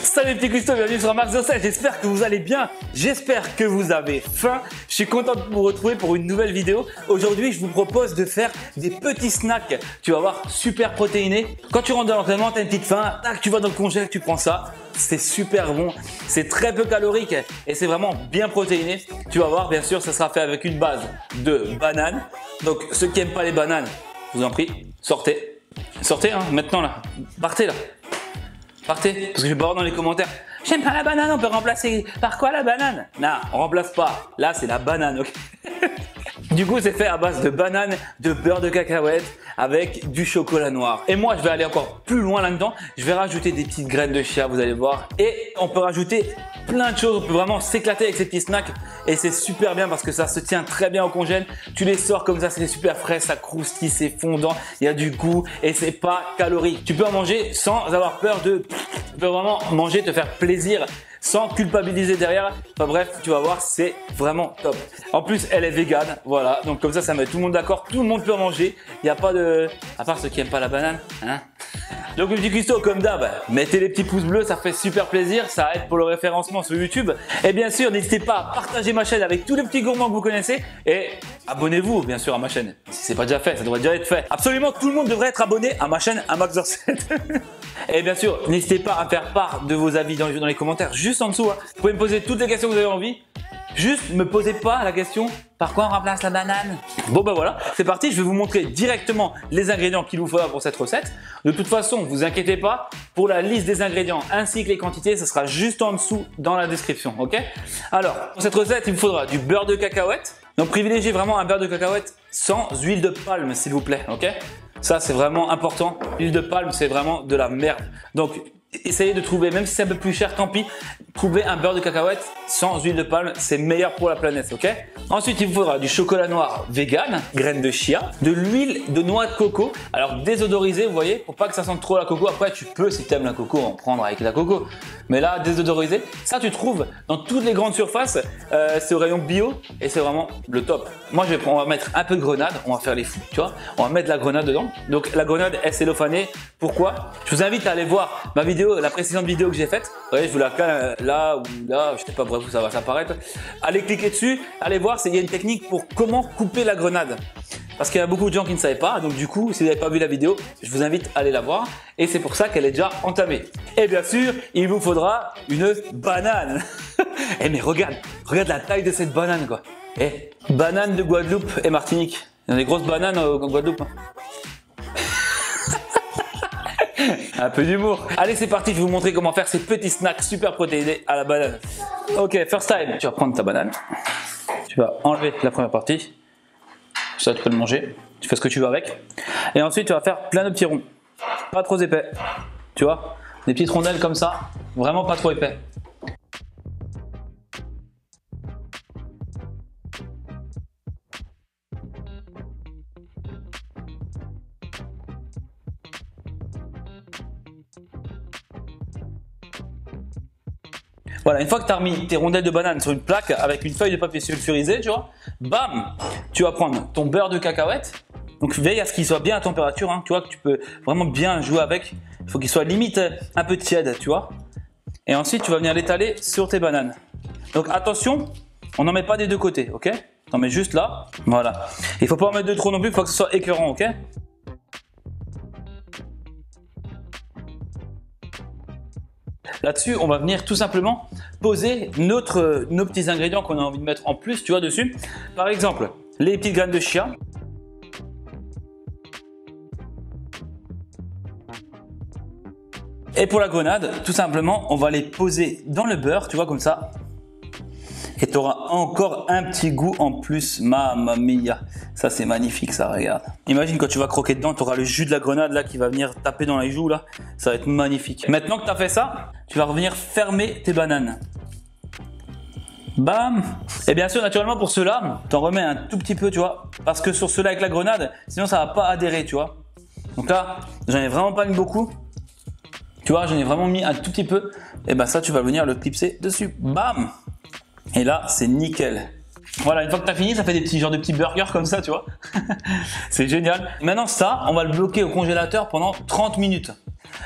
Salut les petits cuistots, bienvenue sur Max Zocel. J'espère que vous allez bien, j'espère que vous avez faim. Je suis content de vous retrouver pour une nouvelle vidéo. Aujourd'hui, je vous propose de faire des petits snacks. Tu vas voir, super protéinés. Quand tu rentres dans l'entraînement, tu as une petite faim, tac, tu vas dans le congèle, tu prends ça. C'est super bon, c'est très peu calorique et c'est vraiment bien protéiné. Tu vas voir, bien sûr, ça sera fait avec une base de bananes. Donc, ceux qui n'aiment pas les bananes, je vous en prie, sortez. Sortez, hein, maintenant là. Partez là. Partez, parce que je vais pas voir dans les commentaires. J'aime pas la banane, on peut remplacer par quoi la banane? Non, on remplace pas. Là, c'est la banane, ok? Du coup, c'est fait à base de banane, de beurre de cacahuète avec du chocolat noir. Et moi, je vais aller encore plus loin là-dedans. Je vais rajouter des petites graines de chia, vous allez voir. Et on peut rajouter plein de choses. On peut vraiment s'éclater avec ces petits snacks. Et c'est super bien parce que ça se tient très bien au congèle. Tu les sors comme ça, c'est super frais, ça croustille, c'est fondant. Il y a du goût et c'est pas calorique. Tu peux en manger sans avoir peur de... Tu peux vraiment manger, te faire plaisir sans culpabiliser derrière. Enfin bref, tu vas voir, c'est vraiment top. En plus, elle est végane, voilà. Donc comme ça met tout le monde d'accord. Tout le monde peut en manger. Il n'y a pas de... À part ceux qui n'aiment pas la banane, hein. Donc le petit cuistot, comme d'hab, mettez les petits pouces bleus, ça fait super plaisir. Ça aide pour le référencement sur YouTube. Et bien sûr, n'hésitez pas à partager ma chaîne avec tous les petits gourmands que vous connaissez. Et abonnez-vous, bien sûr, à ma chaîne. Si c'est pas déjà fait, ça devrait déjà être fait. Absolument, tout le monde devrait être abonné à ma chaîne, à Max Zocel. Et bien sûr, n'hésitez pas à faire part de vos avis dans les commentaires, juste en dessous. Hein. Vous pouvez me poser toutes les questions que vous avez envie. Juste ne me posez pas la question par quoi on remplace la banane. Bon bah voilà, c'est parti, je vais vous montrer directement les ingrédients qu'il vous faudra pour cette recette. De toute façon, vous inquiétez pas, pour la liste des ingrédients ainsi que les quantités, ça sera juste en dessous dans la description, ok? Alors, pour cette recette, il me faudra du beurre de cacahuète. Donc privilégiez vraiment un beurre de cacahuète sans huile de palme, s'il vous plaît, ok? Ça, c'est vraiment important. L'huile de palme, c'est vraiment de la merde. Donc, essayez de trouver, même si c'est un peu plus cher, tant pis, trouvez un beurre de cacahuète sans huile de palme, c'est meilleur pour la planète, ok? Ensuite, il vous faudra du chocolat noir vegan, graines de chia, de l'huile de noix de coco, alors désodorisée, vous voyez, pour pas que ça sente trop la coco. Après, tu peux, si tu aimes la coco, en prendre avec la coco. Mais là, désodorisé, ça tu trouves dans toutes les grandes surfaces, c'est au rayon bio et c'est vraiment le top. Moi, on va mettre un peu de grenade, on va faire les fous, tu vois. On va mettre la grenade dedans. Donc la grenade est cellophanée. Pourquoi? Je vous invite à aller voir ma vidéo, la précédente vidéo que j'ai faite. Vous voyez, je vous la cale là ou là, je sais pas, bref, où ça va s'apparaître. Allez cliquer dessus, allez voir, il y a une technique pour comment couper la grenade. Parce qu'il y a beaucoup de gens qui ne savaient pas, donc du coup, si vous n'avez pas vu la vidéo, je vous invite à aller la voir. Et c'est pour ça qu'elle est déjà entamée. Et bien sûr, il vous faudra une banane. Eh mais regarde la taille de cette banane quoi. Eh, banane de Guadeloupe et Martinique. Il y a des grosses bananes en Guadeloupe. Un peu d'humour. Allez, c'est parti, je vais vous montrer comment faire ces petits snacks super protéinés à la banane. Ok, first time. Tu vas prendre ta banane. Tu vas enlever la première partie. Ça, tu peux le manger. Tu fais ce que tu veux avec. Et ensuite, tu vas faire plein de petits ronds. Pas trop épais. Tu vois? Des petites rondelles comme ça. Vraiment pas trop épais. Voilà, une fois que tu as remis tes rondelles de banane sur une plaque avec une feuille de papier sulfurisé, tu vois, bam, tu vas prendre ton beurre de cacahuète. Donc veille à ce qu'il soit bien à température, hein, tu vois, que tu peux vraiment bien jouer avec. Il faut qu'il soit limite un peu tiède, tu vois. Et ensuite, tu vas venir l'étaler sur tes bananes. Donc attention, on n'en met pas des deux côtés, ok? T'en mets juste là, voilà. Il faut pas en mettre de trop non plus, il faut que ce soit écœurant, ok? Là-dessus, on va venir tout simplement poser nos petits ingrédients qu'on a envie de mettre en plus, tu vois, dessus. Par exemple, les petites graines de chia. Et pour la grenade, tout simplement, on va les poser dans le beurre, tu vois, comme ça. Et tu auras encore un petit goût en plus, mamma mia. Ça, c'est magnifique, ça, regarde. Imagine quand tu vas croquer dedans, tu auras le jus de la grenade là qui va venir taper dans les joues là. Ça va être magnifique. Maintenant que tu as fait ça, tu vas revenir fermer tes bananes. Bam! Et bien sûr, naturellement, pour ceux-là, tu en remets un tout petit peu, tu vois. Parce que sur ceux-là avec la grenade, sinon ça va pas adhérer, tu vois. Donc là, j'en ai vraiment pas mis beaucoup. Tu vois, j'en ai vraiment mis un tout petit peu. Et ben ça, tu vas venir le clipser dessus. Bam! Et là, c'est nickel. Voilà, une fois que tu as fini, ça fait des petits de petits burgers comme ça, tu vois. C'est génial. Maintenant, ça, on va le bloquer au congélateur pendant 30 minutes.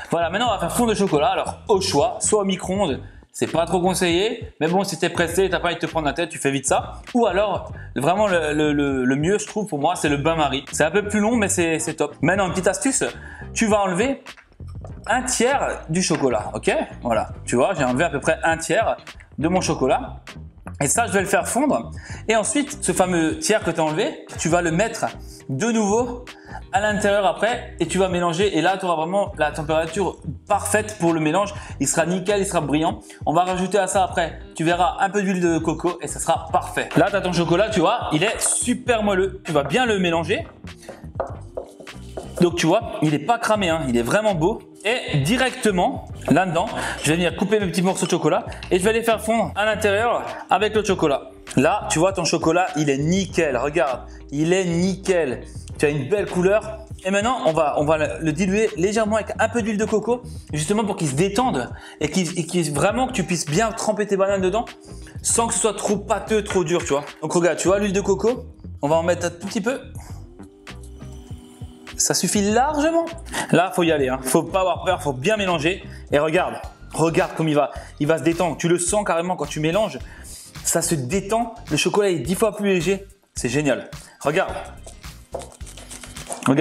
Voilà, maintenant on va faire fondre le chocolat. Alors au choix, soit au micro-ondes, c'est pas trop conseillé, mais bon, si t'es pressé, t'as pas envie de te prendre la tête, tu fais vite ça. Ou alors, vraiment le mieux, je trouve pour moi, c'est le bain-marie. C'est un peu plus long, mais c'est top. Maintenant, une petite astuce, tu vas enlever un tiers du chocolat, ok? Voilà, tu vois, j'ai enlevé à peu près un tiers de mon chocolat. Et ça, je vais le faire fondre. Et ensuite, ce fameux tiers que tu as enlevé, tu vas le mettre de nouveau à l'intérieur après et tu vas mélanger. Et là, tu auras vraiment la température parfaite pour le mélange. Il sera nickel, il sera brillant. On va rajouter à ça après, tu verras un peu d'huile de coco et ça sera parfait. Là, tu as ton chocolat, tu vois, il est super moelleux. Tu vas bien le mélanger. Donc, tu vois, il n'est pas cramé, hein, il est vraiment beau. Et directement, là-dedans, je vais venir couper mes petits morceaux de chocolat et je vais les faire fondre à l'intérieur avec le chocolat. Là, tu vois, ton chocolat, il est nickel. Regarde, il est nickel. Tu as une belle couleur. Et maintenant, on va le diluer légèrement avec un peu d'huile de coco, justement pour qu'il se détende et vraiment que tu puisses bien tremper tes bananes dedans sans que ce soit trop pâteux, trop dur, tu vois. Donc regarde, tu vois l'huile de coco, on va en mettre un tout petit peu. Ça suffit largement. Là, faut y aller, hein. Faut pas avoir peur, faut bien mélanger. Et regarde comme il va se détendre. Tu le sens carrément quand tu mélanges. Ça se détend. Le chocolat est 10 fois plus léger. C'est génial. Regarde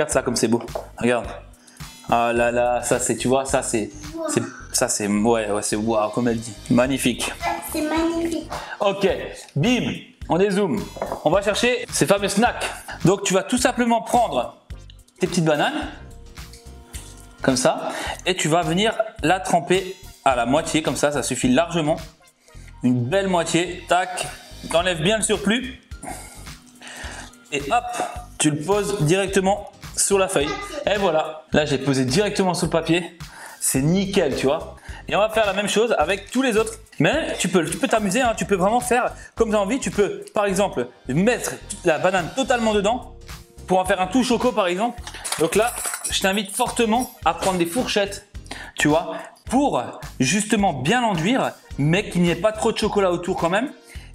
ça comme c'est beau. Regarde. Ah là là, ça c'est, tu vois, ça c'est ouais, c'est waouh comme elle dit. Magnifique. C'est magnifique. Ok, bim, on dézoome. On va chercher ces fameux snacks. Donc tu vas tout simplement prendre tes petites bananes, comme ça, et tu vas venir la tremper à la moitié, comme ça suffit largement. Une belle moitié, tac, t'enlèves bien le surplus, et hop, tu le poses directement sur la feuille. Et voilà, là j'ai posé directement sur le papier, c'est nickel, tu vois. Et on va faire la même chose avec tous les autres. Mais tu peux t'amuser, hein, tu peux vraiment faire comme tu as envie. Tu peux, par exemple, mettre la banane totalement dedans, pour en faire un tout choco par exemple. Donc là, je t'invite fortement à prendre des fourchettes, tu vois, pour justement bien l'enduire, mais qu'il n'y ait pas trop de chocolat autour quand même.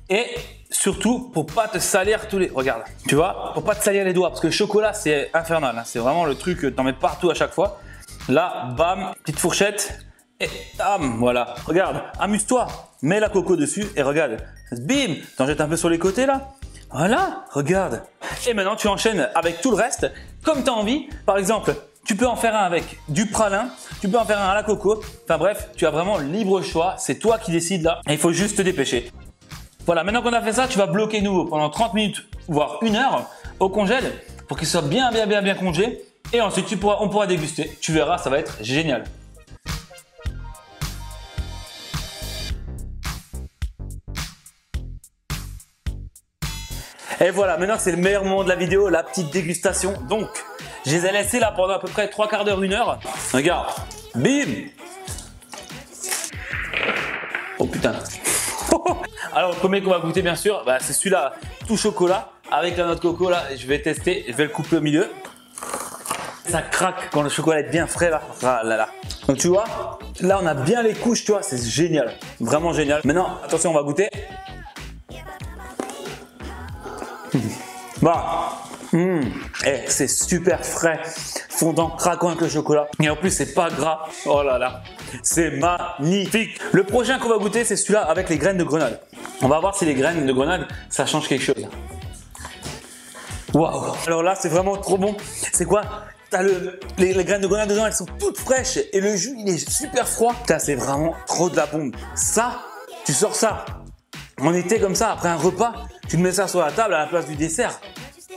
Et surtout, pour pas te salir tous les... Regarde, tu vois, pour pas te salir les doigts, parce que le chocolat, c'est infernal, hein, c'est vraiment le truc que t'en mets partout à chaque fois. Là, bam, petite fourchette, et bam, voilà. Regarde, amuse-toi, mets la coco dessus et regarde, bim, t'en jettes un peu sur les côtés là. Voilà, regarde. Et maintenant, tu enchaînes avec tout le reste, comme tu as envie. Par exemple, tu peux en faire un avec du pralin, tu peux en faire un à la coco. Enfin bref, tu as vraiment libre choix. C'est toi qui décides là. Et il faut juste te dépêcher. Voilà, maintenant qu'on a fait ça, tu vas bloquer nouveau pendant 30 minutes, voire 1 heure au congèle pour qu'il soit bien congelé. Et ensuite, on pourra déguster. Tu verras, ça va être génial. Et voilà, maintenant c'est le meilleur moment de la vidéo, la petite dégustation. Donc, je les ai laissés là pendant à peu près 3 quarts d'heure, 1 heure. Regarde, bim. Oh putain. Alors le premier qu'on va goûter bien sûr, c'est celui-là, tout chocolat, avec la noix de coco là. Je vais tester, je vais le couper au milieu. Ça craque quand le chocolat est bien frais là. Ah là là. Donc tu vois, là on a bien les couches, tu vois, c'est génial. Vraiment génial. Maintenant, attention, on va goûter. C'est super frais, fondant, craquant avec le chocolat. Et en plus, c'est pas gras. Oh là là, c'est magnifique. Le prochain qu'on va goûter, c'est celui-là avec les graines de grenade. On va voir si les graines de grenade, ça change quelque chose. Waouh. Alors là, c'est vraiment trop bon. C'est quoi? T'as les graines de grenade dedans, elles sont toutes fraîches et le jus, il est super froid. Putain, c'est vraiment trop de la bombe. Ça, tu sors ça en été comme ça, après un repas, tu te mets ça sur la table à la place du dessert.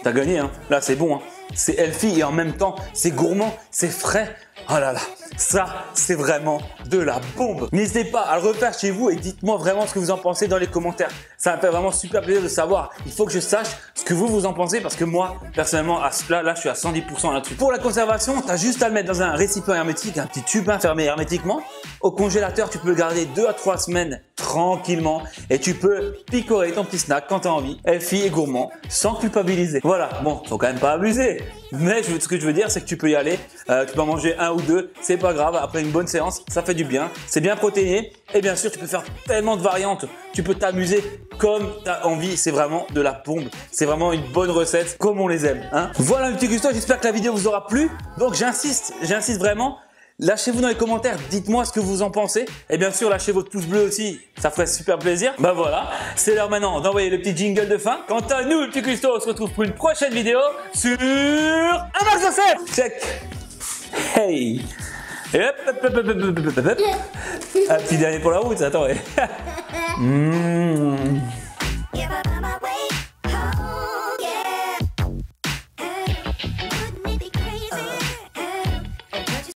T'as gagné, hein. Là, c'est bon, hein. C'est healthy et en même temps, c'est gourmand, c'est frais. Oh là là, ça, c'est vraiment de la bombe. N'hésitez pas à le refaire chez vous et dites-moi vraiment ce que vous en pensez dans les commentaires. Ça me fait vraiment super plaisir de savoir. Il faut que je sache ce que vous en pensez parce que moi, personnellement, là, je suis à 110% là-dessus. Pour la conservation, tu as juste à le mettre dans un récipient hermétique, un petit tube fermé hermétiquement. Au congélateur, tu peux le garder 2 à 3 semaines tranquillement et tu peux picorer ton petit snack quand tu as envie, healthy et gourmand, sans culpabiliser. Voilà, bon, faut quand même pas abuser. Mais ce que je veux dire, c'est que tu peux y aller, tu peux en manger 1 ou 2, c'est pas grave, après une bonne séance, ça fait du bien, c'est bien protéiné et bien sûr tu peux faire tellement de variantes, tu peux t'amuser comme tu as envie, c'est vraiment de la bombe, c'est vraiment une bonne recette comme on les aime. Hein. Voilà un petit gusto, j'espère que la vidéo vous aura plu, donc j'insiste vraiment, Lâchez-vous dans les commentaires, dites-moi ce que vous en pensez. Et bien sûr, lâchez votre pouce bleu aussi, ça ferait super plaisir. Bah voilà, c'est l'heure maintenant d'envoyer le petit jingle de fin. Quant à nous, le petit cuistot, on se retrouve pour une prochaine vidéo sur un Max de 7. Check. Hey. Et hop, hop, hop, hop, hop, hop, hop, hop. Un petit dernier pour la route, attends.